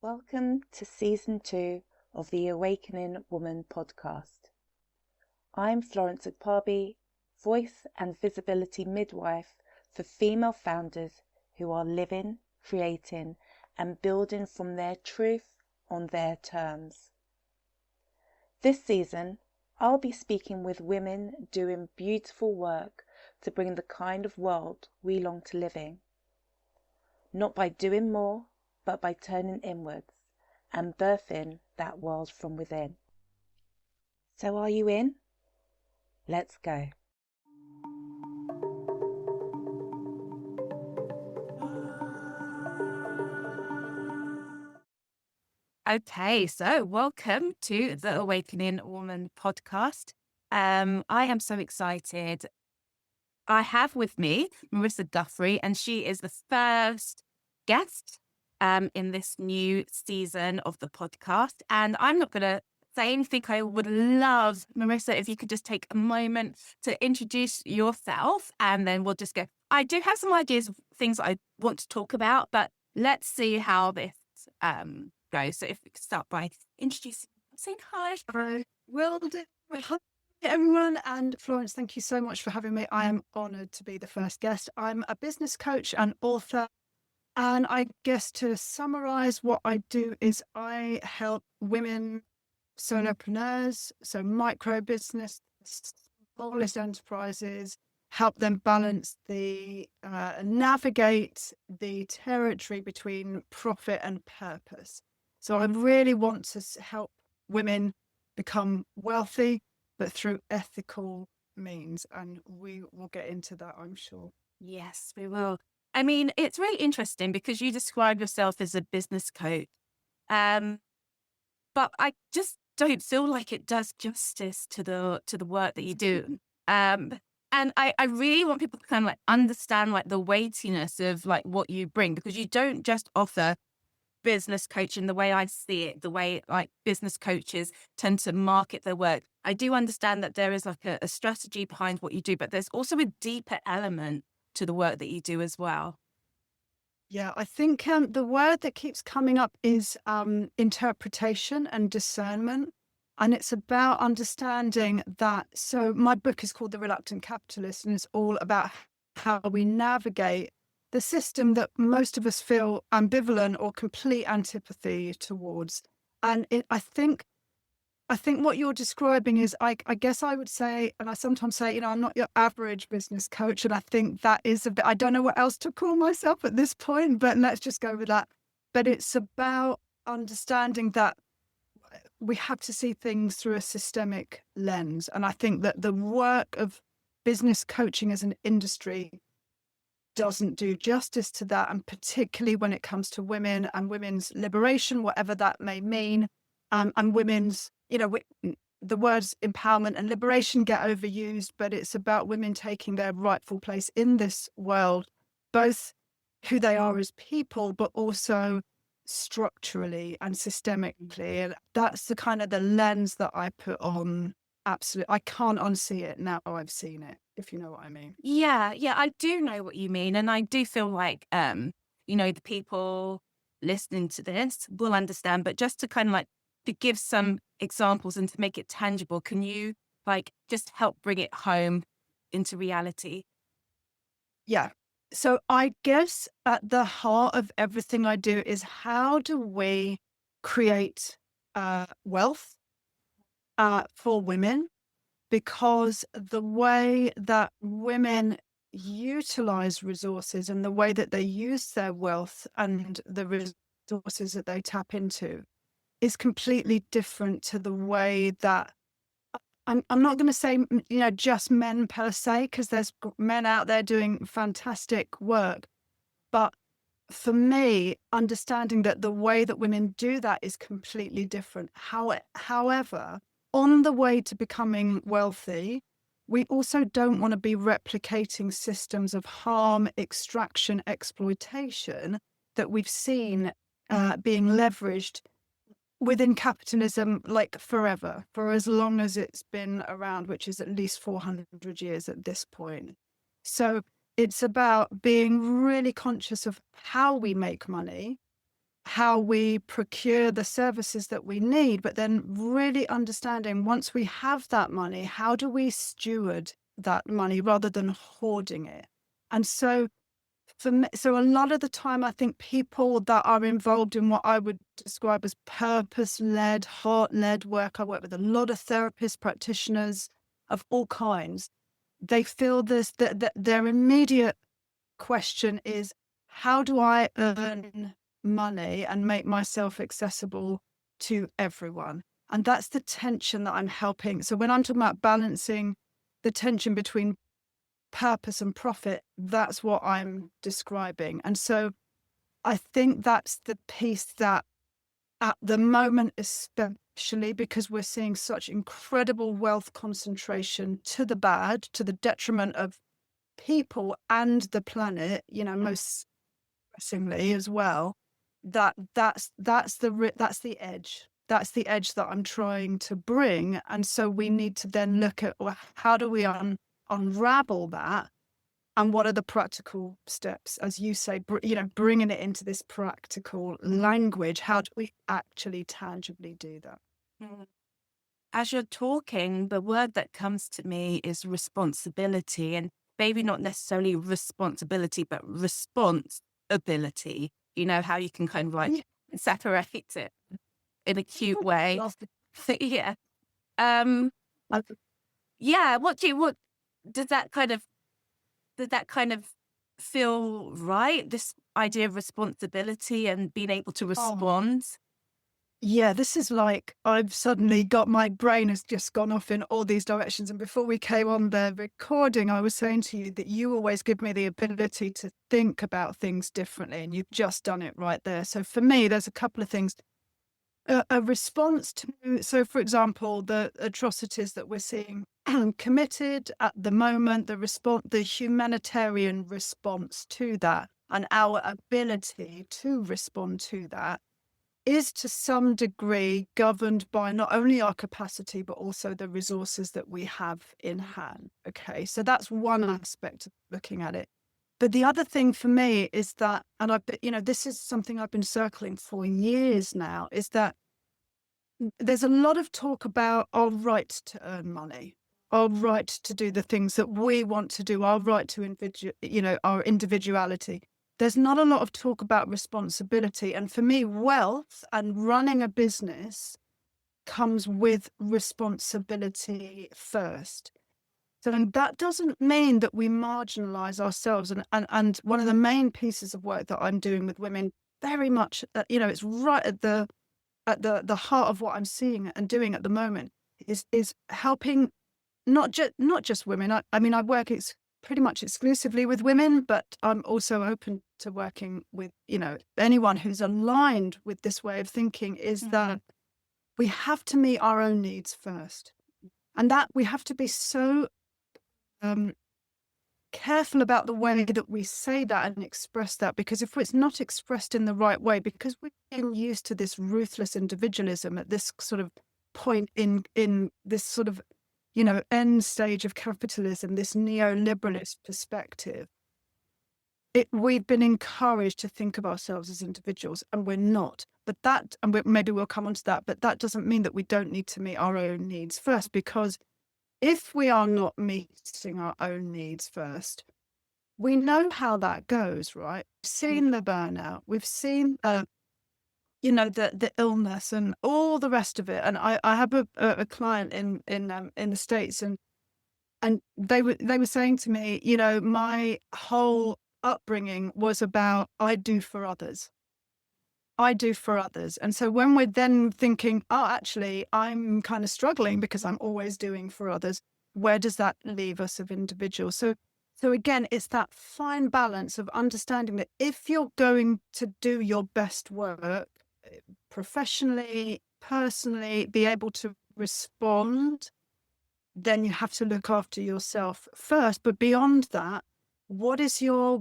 Welcome to Season 2 of the Awakening Woman podcast. I'm Florence Agpabi, voice and visibility midwife for female founders who are living, creating and building from their truth on their terms. This season, I'll be speaking with women doing beautiful work to bring the kind of world we long to live in. Not by doing more, but by turning inwards and birthing that world from within. So are you in? Let's go. Okay, so welcome to the Awakening Woman podcast. I am so excited. I have with me Marisa Guthrie, and she is the first guest in this new season of the podcast. And I'm not going to say anything. I would love, Marisa, if you could just take a moment to introduce yourself, and then we'll just go. I do have some ideas of things I want to talk about, but let's see how this goes. So if we could start by introducing, saying hi. I will do. Hi, everyone. And Florence, thank you so much for having me. I am honoured to be the first guest. I'm a business coach and author. And I guess to summarise, what I do is I help women solopreneurs, so micro business, smallest enterprises, help them balance navigate the territory between profit and purpose. So I really want to help women become wealthy, but through ethical means. And we will get into that, I'm sure. Yes, we will. I mean, it's really interesting because you describe yourself as a business coach. But I just don't feel like it does justice to the work that you do. And I really want people to kind of like understand like the weightiness of like what you bring, because you don't just offer business coaching the way I see it, the way like business coaches tend to market their work. I do understand that there is like a strategy behind what you do, but there's also a deeper element to the work that you do as well. Yeah, I think the word that keeps coming up is interpretation and discernment. And it's about understanding that. So my book is called The Reluctant Capitalist, and it's all about how we navigate the system that most of us feel ambivalent or complete antipathy towards. And I think what you're describing is, I guess I would say, and I sometimes say, I'm not your average business coach. And I think that is a bit, I don't know what else to call myself at this point, but let's just go with that. But it's about understanding that we have to see things through a systemic lens. And I think that the work of business coaching as an industry doesn't do justice to that. And particularly when it comes to women and women's liberation, whatever that may mean, and women's, the words empowerment and liberation get overused, but it's about women taking their rightful place in this world, both who they are as people, but also structurally and systemically. And that's the kind of the lens that I put on. Absolutely. I can't unsee it now I've seen it, if you know what I mean. Yeah, I do know what you mean. And I do feel like, the people listening to this will understand, but just to kind of like to give some examples and to make it tangible, can you like just help bring it home into reality? Yeah. So I guess at the heart of everything I do is, how do we create wealth for women? Because the way that women utilize resources and the way that they use their wealth and the resources that they tap into is completely different to the way that I'm not going to say, just men per se, because there's men out there doing fantastic work. But for me, understanding that the way that women do that is completely different. However, on the way to becoming wealthy, we also don't want to be replicating systems of harm, extraction, exploitation that we've seen being leveraged within capitalism, like forever, for as long as it's been around, which is at least 400 years at this point. So it's about being really conscious of how we make money, how we procure the services that we need, but then really understanding once we have that money, how do we steward that money rather than hoarding it? And so for me, so a lot of the time, I think people that are involved in what I would describe as purpose-led, heart-led work, I work with a lot of therapists, practitioners of all kinds. They feel this, that their immediate question is, how do I earn money and make myself accessible to everyone? And that's the tension that I'm helping. So when I'm talking about balancing the tension between purpose and profit, that's what I'm describing. And so I think that's the piece that at the moment, especially because we're seeing such incredible wealth concentration to the bad, to the detriment of people and the planet, most pressingly as well, that's the edge. That's the edge that I'm trying to bring. And so we need to then look at, well, how do we unravel that? And what are the practical steps, as you say, bringing it into this practical language? How do we actually tangibly do that? Mm. As you're talking, the word that comes to me is responsibility, and maybe not necessarily responsibility, but responsibility. How you can kind of like separate it in a cute way. Yeah. Yeah. What does that kind of, did that kind of feel right? This idea of responsibility and being able to respond? Yeah, this is like I've suddenly got, my brain has just gone off in all these directions. And before we came on the recording, I was saying to you that you always give me the ability to think about things differently, and you've just done it right there. So for me, there's a couple of things. A response to, so for example, the atrocities that we're seeing committed at the moment, the humanitarian response to that, and our ability to respond to that is to some degree governed by not only our capacity, but also the resources that we have in hand. Okay, so that's one aspect of looking at it. But the other thing for me is that, and this is something I've been circling for years now, is that there's a lot of talk about our right to earn money, our right to do the things that we want to do, our right to our individuality. There's not a lot of talk about responsibility. And for me, wealth and running a business comes with responsibility first. So that doesn't mean that we marginalize ourselves. And one of the main pieces of work that I'm doing with women, very much, it's right at the heart of what I'm seeing and doing at the moment, is helping not just women. I mean, I work pretty much exclusively with women, but I'm also open to working with, anyone who's aligned with this way of thinking, is that we have to meet our own needs first. And that we have to be so careful about the way that we say that and express that, because if it's not expressed in the right way, because we're getting used to this ruthless individualism at this sort of point in this sort of, end stage of capitalism, this neoliberalist perspective, we've been encouraged to think of ourselves as individuals, and we're not. But maybe we'll come on to that, but that doesn't mean that we don't need to meet our own needs first, because if we are not meeting our own needs first, we know how that goes, right? We've seen the burnout, we've seen, the illness and all the rest of it. And I have a client in the States, and they were saying to me, my whole upbringing was about I do for others. And so when we're then thinking, actually, I'm kind of struggling because I'm always doing for others, where does that leave us of individuals? So again, it's that fine balance of understanding that if you're going to do your best work professionally, personally, be able to respond, then you have to look after yourself first. But beyond that, what's your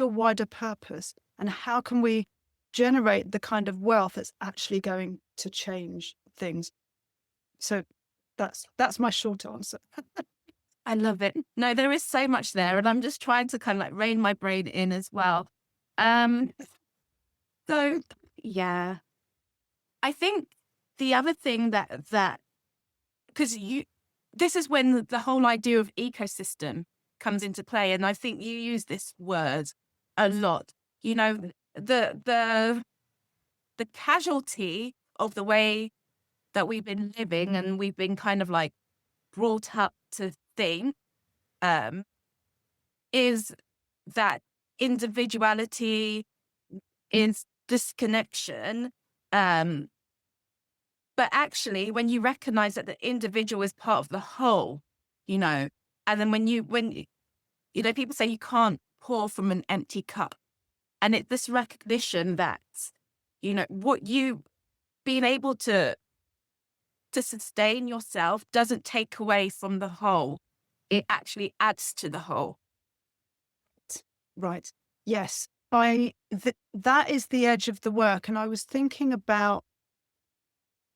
wider purpose, and how can we generate the kind of wealth that's actually going to change things? So that's my short answer. I love it. No, there is so much there, and I'm just trying to kind of like rein my brain in as well. So, yeah, I think the other thing that because this is when the whole idea of ecosystem comes into play, and I think you use this word a lot. You know, the the casualty of the way that we've been living and we've been kind of like brought up to think um, is that individuality is disconnection. Um, but actually, when you recognize that the individual is part of the whole, you know, and then people say you can't pour from an empty cup. And it's this recognition that, what you being able to sustain yourself doesn't take away from the whole. It actually adds to the whole. Right. Yes. That is the edge of the work. And I was thinking about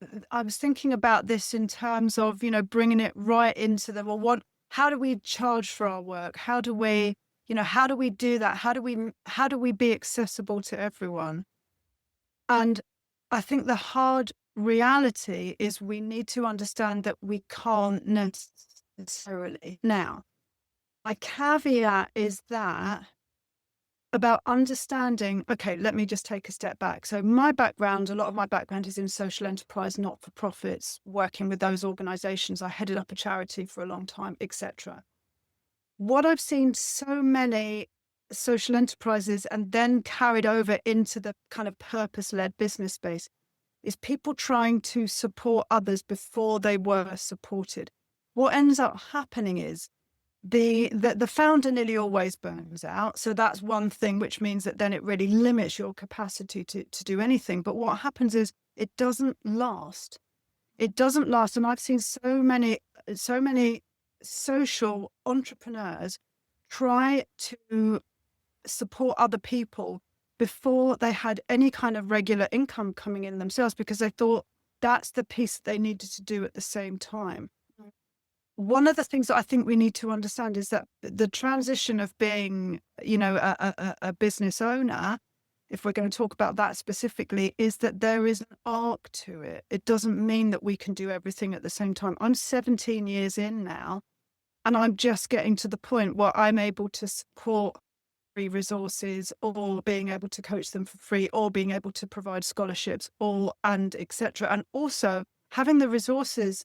this in terms of, bringing it right into how do we charge for our work? How do we do that? How do we be accessible to everyone? And I think the hard reality is we need to understand that we can't necessarily. Now, my caveat is that about understanding, okay, let me just take a step back. So a lot of my background is in social enterprise, not-for-profits, working with those organizations. I headed up a charity for a long time, etc. What I've seen so many social enterprises and then carried over into the kind of purpose-led business space is people trying to support others before they were supported. What ends up happening is the founder nearly always burns out. So that's one thing, which means that then it really limits your capacity to do anything. But what happens is it doesn't last. It doesn't last. And I've seen so many social entrepreneurs try to support other people before they had any kind of regular income coming in themselves, because they thought that's the piece that they needed to do at the same time. One of the things that I think we need to understand is that the transition of being, a business owner, if we're going to talk about that specifically, is that there is an arc to it. It doesn't mean that we can do everything at the same time. I'm 17 years in now, and I'm just getting to the point where I'm able to support free resources, or being able to coach them for free, or being able to provide scholarships, and etc. And also having the resources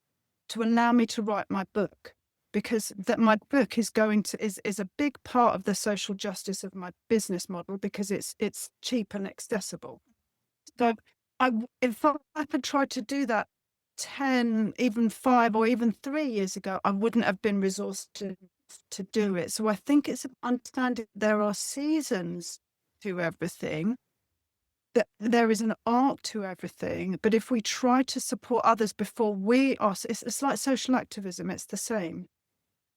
to allow me to write my book, because that my book is is a big part of the social justice of my business model, because it's cheap and accessible. So if I had tried to do that 10, even 5 or even 3 years ago, I wouldn't have been resourced to do it. So I think it's understanding there are seasons to everything, that there is an arc to everything. But if we try to support others before we are, it's like social activism. It's the same.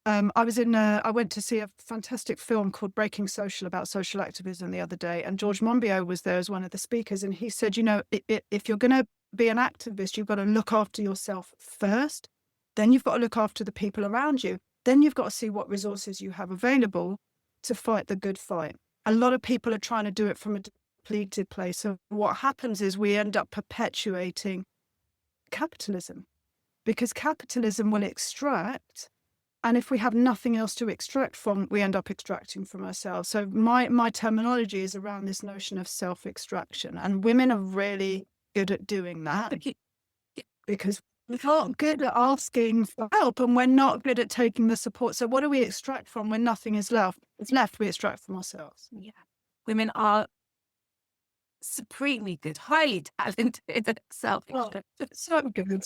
I went to see a fantastic film called Breaking Social about social activism the other day, and George Monbiot was there as one of the speakers, and he said, if you're going to be an activist, you've got to look after yourself first, then you've got to look after the people around you, then you've got to see what resources you have available to fight the good fight. A lot of people are trying to do it from a depleted place. So what happens is we end up perpetuating capitalism, because capitalism will extract. And if we have nothing else to extract from, we end up extracting from ourselves. So my terminology is around this notion of self-extraction. And women are really good at doing that, because we're not good at asking for help, and we're not good at taking the support. So what do we extract from when nothing is left? It's left, we extract from ourselves. Yeah. Women are supremely good, highly talented at self-extraction. So good.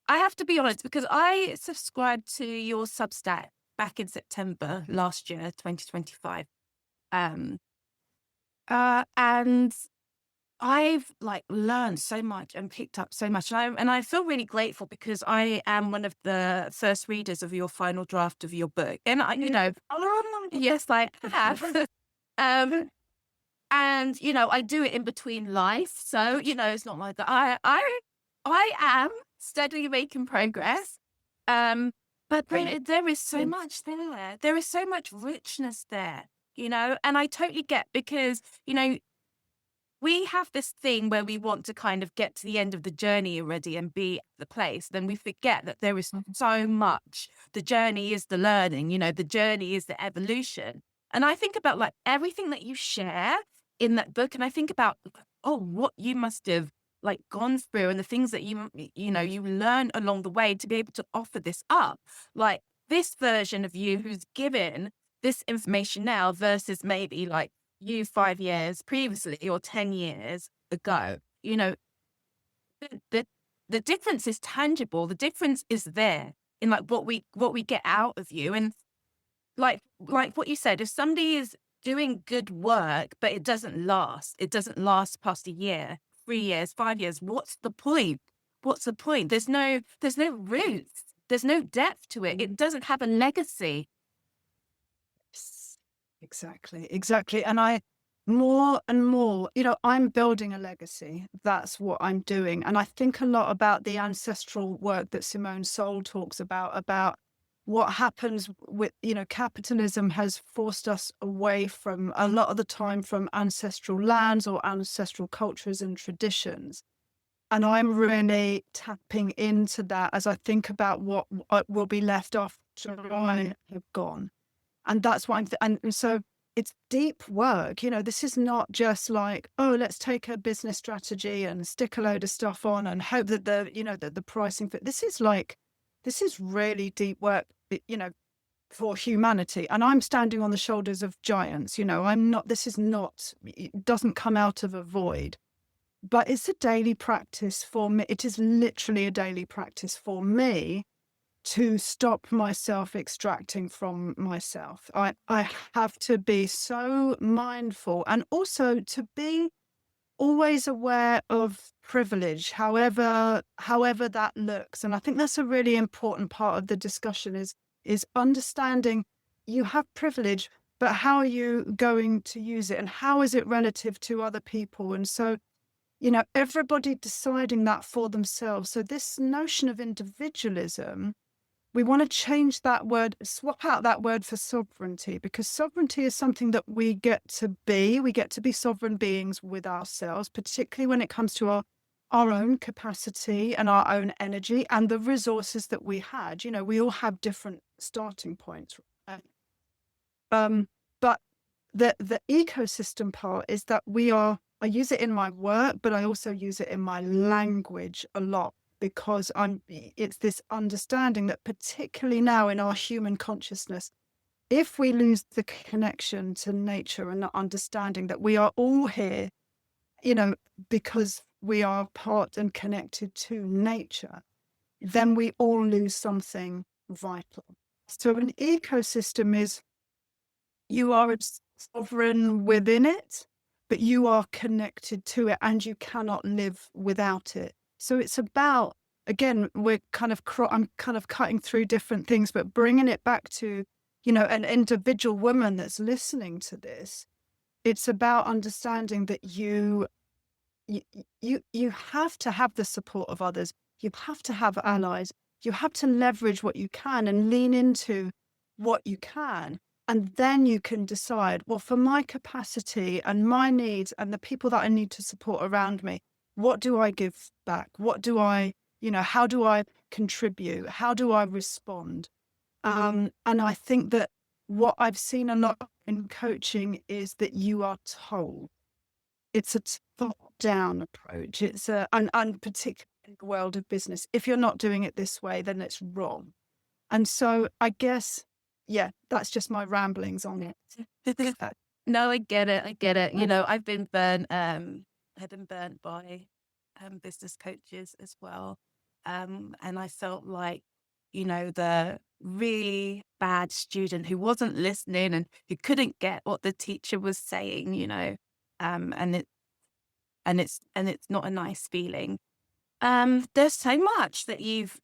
I have to be honest, because I subscribed to your Substack back in September last year, 2025. And I've learned so much and picked up so much. And I feel really grateful, because I am one of the first readers of your final draft of your book. And yes, I have. And, I do it in between life. So, it's not like that. I am steadily making progress. But there is so much there. There is so much richness there, and I totally get, because, we have this thing where we want to kind of get to the end of the journey already and be at the place. Then we forget that there is so much. The journey is the learning, the journey is the evolution. And I think about like everything that you share in that book. And I think about, oh, what you must have like gone through and the things that you learn along the way to be able to offer this up. Like this version of you who's given this information now versus maybe like you 5 years previously or 10 years ago, the the difference is tangible. The difference is there in like what we get out of you. And like what you said, if somebody is doing good work, but it doesn't last past a year, 3 years, 5 years, what's the point? What's the point? There's no roots. There's no depth to it. It doesn't have a legacy. Exactly. And I, more and more, I'm building a legacy. That's what I'm doing. And I think a lot about the ancestral work that Simone Soul talks about what happens with, capitalism has forced us away from, a lot of the time, from ancestral lands or ancestral cultures and traditions. And I'm really tapping into that as I think about what will be left after I have gone. And that's what and so it's deep work. This is not just like, oh, let's take a business strategy and stick a load of stuff on and hope that the pricing fit. This is really deep work, for humanity. And I'm standing on the shoulders of giants. It doesn't come out of a void, but it's a daily practice for me. It is literally a daily practice for me to stop myself extracting from myself. I have to be so mindful and also to be always aware of privilege, however that looks. And I think that's a really important part of the discussion is understanding you have privilege, but how are you going to use it and how is it relative to other people? And so, everybody deciding that for themselves. So this notion of individualism, we want to change that word, swap out that word for sovereignty, because sovereignty is something that we get to be. We get to be sovereign beings with ourselves, particularly when it comes to our own capacity and our own energy and the resources that we had. We all have different starting points. But the ecosystem part is that I use it in my work, but I also use it in my language a lot. Because it's this understanding that particularly now in our human consciousness, if we lose the connection to nature and the understanding that we are all here, because we are part and connected to nature, then we all lose something vital. So an ecosystem is, you are sovereign within it, but you are connected to it and you cannot live without it. So it's about, again, I'm kind of cutting through different things, but bringing it back to, an individual woman that's listening to this. It's about understanding that you have to have the support of others. You have to have allies. You have to leverage what you can and lean into what you can. And then you can decide, well, for my capacity and my needs and the people that I need to support around me, what do I give back? What do I, how do I contribute? How do I respond? And I think that what I've seen a lot in coaching is that you are told. It's a top-down approach. It's and particularly in the world of business, if you're not doing it this way, then it's wrong. And so I guess, that's just my ramblings on it. No, I get it. I've been burnt. I've been burnt by business coaches as well. And I felt like, the really bad student who wasn't listening and who couldn't get what the teacher was saying, and it's not a nice feeling. There's so much that you've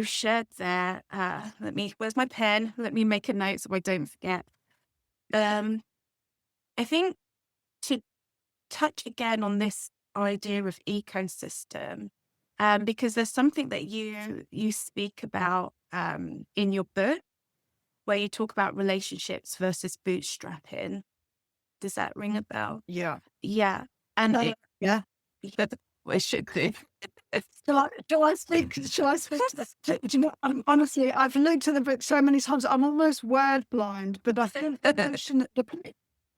shared there. Where's my pen? Let me make a note so I don't forget. I think to touch again on this idea of ecosystem, because there's something that you speak about in your book where you talk about relationships versus bootstrapping. Does that ring a bell? Yeah. Yeah. And Yeah. it should do. Shall I speak? Shall I speak to this? Do you know, honestly, I've looked at the book so many times, I'm almost word blind, but I think the notion that the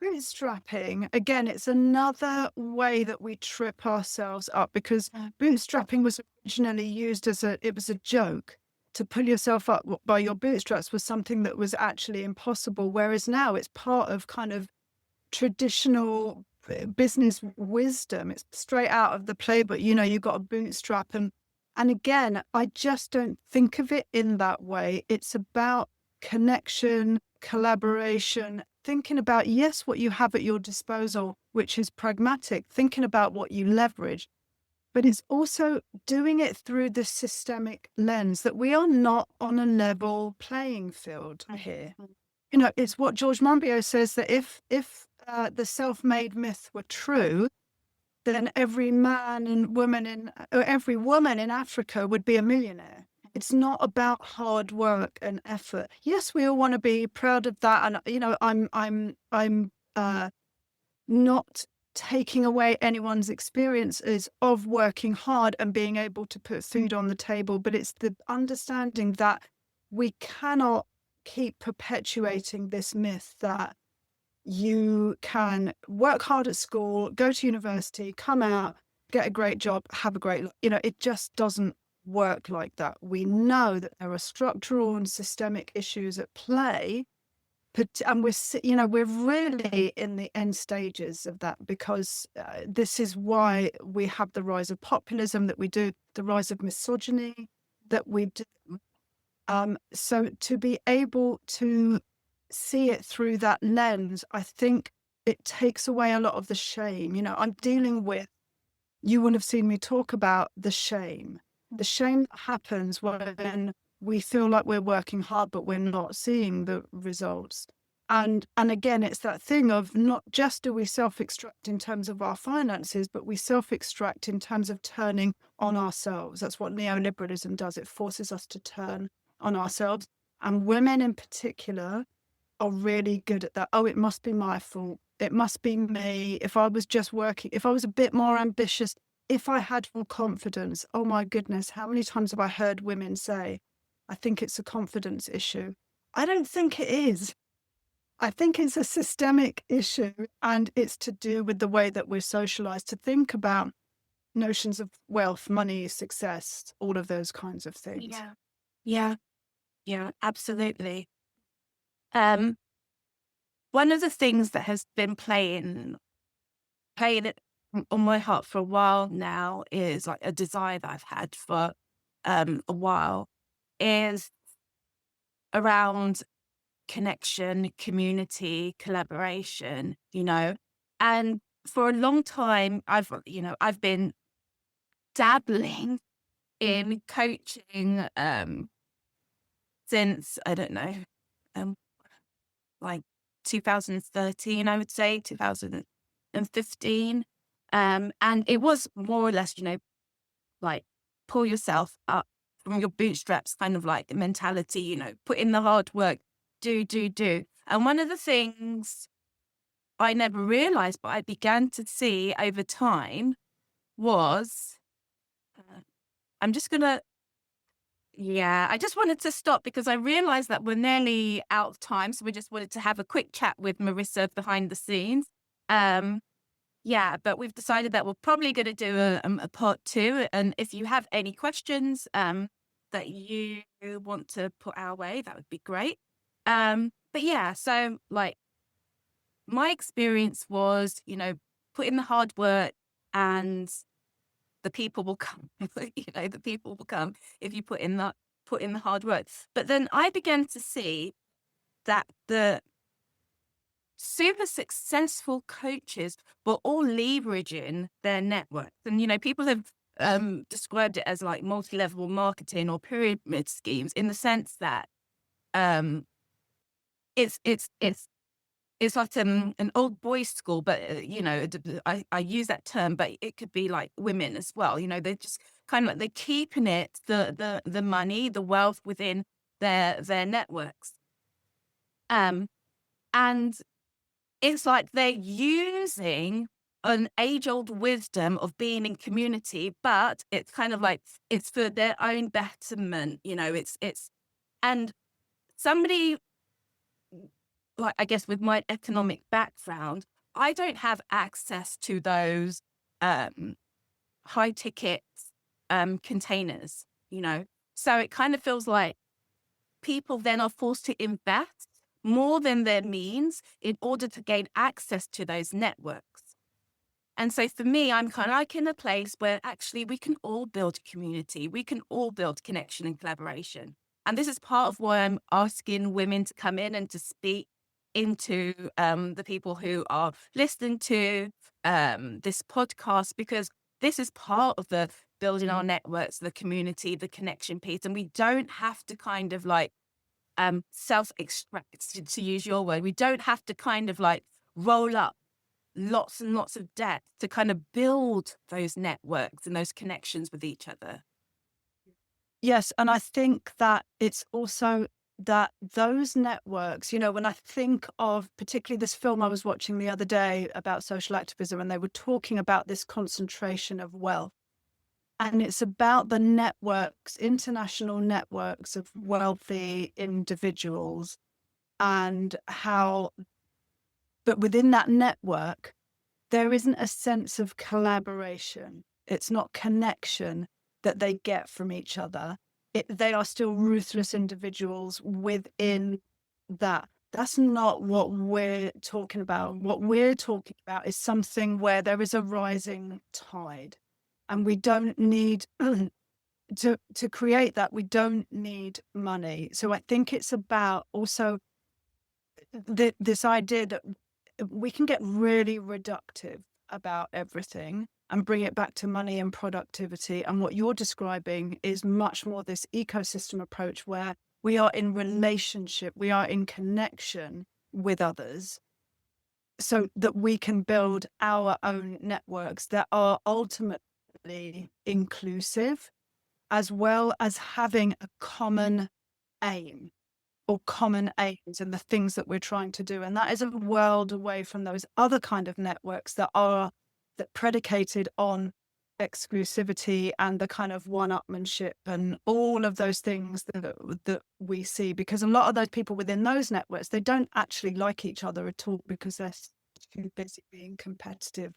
bootstrapping, again, it's another way that we trip ourselves up, because bootstrapping was originally used as it was a joke. To pull yourself up by your bootstraps was something that was actually impossible, whereas now it's part of kind of traditional business wisdom. It's straight out of the playbook. You've got a bootstrap, and again, I just don't think of it in that way. It's about connection, collaboration, thinking about, yes, what you have at your disposal, which is pragmatic, thinking about what you leverage, but it's also doing it through the systemic lens that we are not on a level playing field here. It's what George Monbiot says, that if the self-made myth were true, then every man and woman every woman in Africa would be a millionaire. It's not about hard work and effort. Yes, we all want to be proud of that, and I'm not taking away anyone's experiences of working hard and being able to put food on the table, but it's the understanding that we cannot keep perpetuating this myth that you can work hard at school, go to university, come out, get a great job, have a great life. It just doesn't work like that. We know that there are structural and systemic issues at play, and we're really in the end stages of that, because this is why we have the rise of populism that we do, the rise of misogyny that we do. So to be able to see it through that lens, I think it takes away a lot of the shame. I'm dealing with, you would have seen me talk about the shame that happens when we feel like we're working hard, but we're not seeing the results. And again, it's that thing of, not just do we self-extract in terms of our finances, but we self-extract in terms of turning on ourselves. That's what neoliberalism does. It forces us to turn on ourselves. And women in particular are really good at that. Oh, it must be my fault. It must be me. If I was just working, if I was a bit more ambitious, if I had more confidence. Oh my goodness, how many times have I heard women say, I think it's a confidence issue? I don't think it is. I think it's a systemic issue, and it's to do with the way that we're socialized to think about notions of wealth, money, success, all of those kinds of things. Yeah, absolutely. One of the things that has been playing it on my heart for a while now is like a desire that I've had for a while, is around connection, community, collaboration, and for a long time I've been dabbling in coaching since, I don't know, like 2013, I would say 2015. And it was more or less, like pull yourself up from your bootstraps kind of like mentality, put in the hard work, do. And one of the things I never realized, but I began to see over time was, I just wanted to stop because I realized that we're nearly out of time. So we just wanted to have a quick chat with Marisa behind the scenes. But we've decided that we're probably going to do a part 2. And if you have any questions that you want to put our way, that would be great. So like my experience was, put in the hard work and the people will come. The people will come if you put in the hard work. But then I began to see that the super successful coaches were all leveraging their networks. And, people have described it as like multi-level marketing or pyramid schemes, in the sense that it's like an old boys school, but I use that term, but it could be like women as well. They're just kind of like, they're keeping it, the money, the wealth within their networks. And it's like they're using an age-old wisdom of being in community, but it's kind of like it's for their own betterment, and somebody like, I guess with my economic background, I don't have access to those high ticket containers, So it kind of feels like people then are forced to invest more than their means in order to gain access to those networks. And so for me, I'm kind of like in a place where actually we can all build community. We can all build connection and collaboration. And this is part of why I'm asking women to come in and to speak into the people who are listening to this podcast, because this is part of the building our networks, the community, the connection piece. And we don't have to kind of like self-extract, to use your word. We don't have to kind of like roll up lots and lots of debt to kind of build those networks and those connections with each other. Yes, and I think that it's also that those networks, when I think of particularly this film I was watching the other day about social activism, and they were talking about this concentration of wealth. And it's about the networks, international networks of wealthy individuals, and how, but within that network, there isn't a sense of collaboration. It's not connection that they get from each other. They are still ruthless individuals within that. That's not what we're talking about. What we're talking about is something where there is a rising tide, and we don't need to create that. We don't need money. So I think it's about also this idea that we can get really reductive about everything and bring it back to money and productivity. And what you're describing is much more this ecosystem approach where we are in relationship, we are in connection with others, so that we can build our own networks that are ultimately inclusive, as well as having a common aim or common aims in the things that we're trying to do. And that is a world away from those other kind of networks that predicated on exclusivity and the kind of one-upmanship and all of those things that we see. Because a lot of those people within those networks, they don't actually like each other at all because they're too busy being competitive.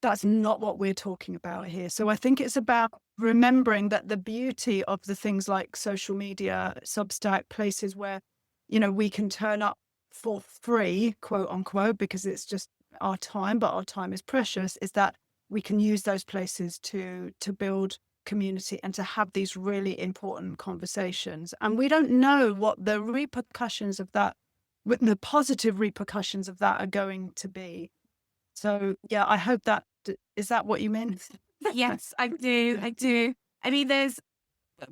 That's not what we're talking about here. So I think it's about remembering that the beauty of the things like social media, Substack, places where, we can turn up for free, quote unquote, because it's just our time, but our time is precious, is that we can use those places to build community and to have these really important conversations. And we don't know what the repercussions of that, the positive repercussions of that are going to be. So, yeah, I hope is that what you meant? Yes, I do. I mean,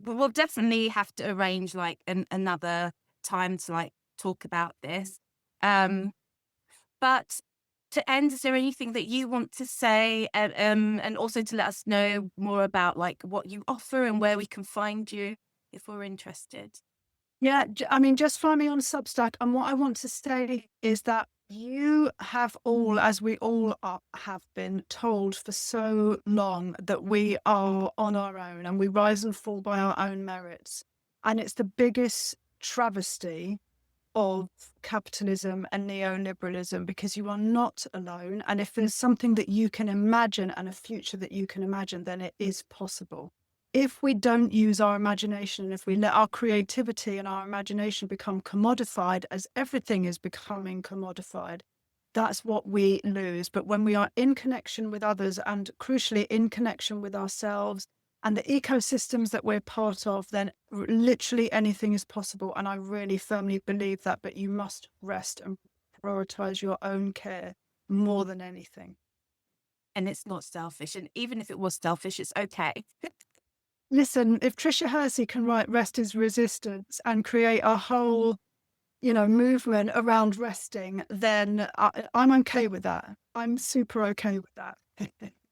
we'll definitely have to arrange like another time to like talk about this. But to end, is there anything that you want to say, and also to let us know more about like what you offer and where we can find you if we're interested? Yeah, I mean, just find me on Substack. And what I want to say is that you have all, as we all have been told for so long, that we are on our own and we rise and fall by our own merits. And it's the biggest travesty of capitalism and neoliberalism, because you are not alone. And if there's something that you can imagine and a future that you can imagine, then it is possible. If we don't use our imagination, and if we let our creativity and our imagination become commodified, as everything is becoming commodified, that's what we lose. But when we are in connection with others, and crucially in connection with ourselves and the ecosystems that we're part of, then literally anything is possible. And I really firmly believe that, but you must rest and prioritize your own care more than anything. And it's not selfish. And even if it was selfish, it's okay. Listen, if Tricia Hersey can write Rest is Resistance and create a whole, movement around resting, then I'm okay with that. I'm super okay with that.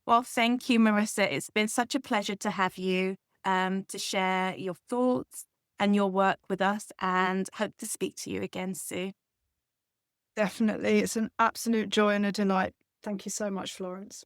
Well, thank you, Marisa. It's been such a pleasure to have you to share your thoughts and your work with us, and hope to speak to you again soon. Definitely. It's an absolute joy and a delight Thank you so much, Florence.